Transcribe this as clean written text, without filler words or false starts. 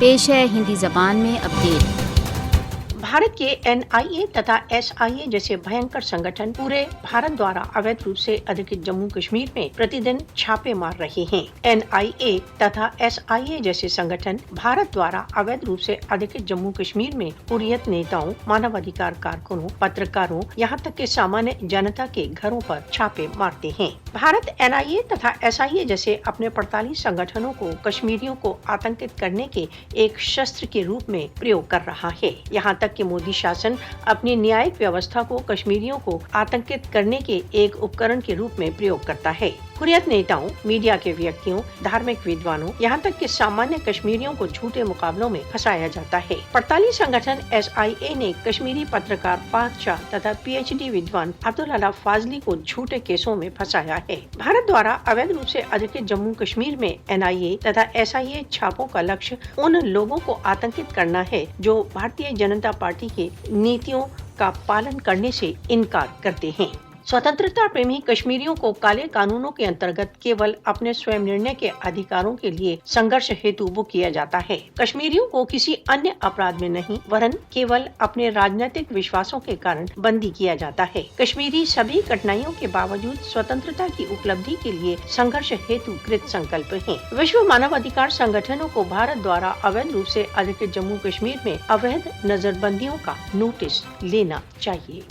پیش ہے ہندی زبان میں اپڈیٹ۔ भारत के NIA तथा SIA जैसे भयंकर संगठन पूरे भारत द्वारा अवैध रूप से अधिकृत जम्मू कश्मीर में प्रतिदिन छापे मार रहे हैं। NIA तथा SIA जैसे संगठन भारत द्वारा अवैध रूप से अधिकृत जम्मू कश्मीर में हुर्रियत नेताओं, मानवाधिकार कारकुनों, पत्रकारों, यहाँ तक के सामान्य जनता के घरों पर छापे मारते हैं। भारत NIA तथा SIA जैसे अपने 48 संगठनों को कश्मीरियों को आतंकित करने के एक शस्त्र के रूप में प्रयोग कर रहा है। यहाँ तक कि मोदी शासन अपनी न्यायिक व्यवस्था को कश्मीरियों को आतंकित करने के एक उपकरण के रूप में प्रयोग करता है। हुर्रियत नेताओं, मीडिया के व्यक्तियों, धार्मिक विद्वानों, यहाँ तक कि सामान्य कश्मीरियों को झूठे मुकाबलों में फंसाया जाता है। 48 संगठन SIA ने कश्मीरी पत्रकार फाहद शाह तथा PhD विद्वान अब्दुल अला फाजली को झूठे केसों में फंसाया है। भारत द्वारा अवैध रूप से अधिकृत जम्मू कश्मीर में NIA तथा SIA छापों का लक्ष्य उन लोगों को आतंकित करना है जो भारतीय जनता पार्टी के नीतियों का पालन करने से इनकार करते हैं। स्वतंत्रता प्रेमी कश्मीरियों को काले कानूनों के अंतर्गत केवल अपने स्वयं निर्णय के अधिकारों के लिए संघर्ष हेतु बुक किया जाता है। कश्मीरियों को किसी अन्य अपराध में नहीं वरन केवल अपने राजनीतिक विश्वासों के कारण बंदी किया जाता है। कश्मीरी सभी कठिनाइयों के बावजूद स्वतंत्रता की उपलब्धि के लिए संघर्ष हेतु कृत संकल्प हैं। विश्व मानवाधिकार संगठनों को भारत द्वारा अवैध रूप से अधिकृत जम्मू कश्मीर में अवैध नजरबंदियों का नोटिस लेना चाहिए।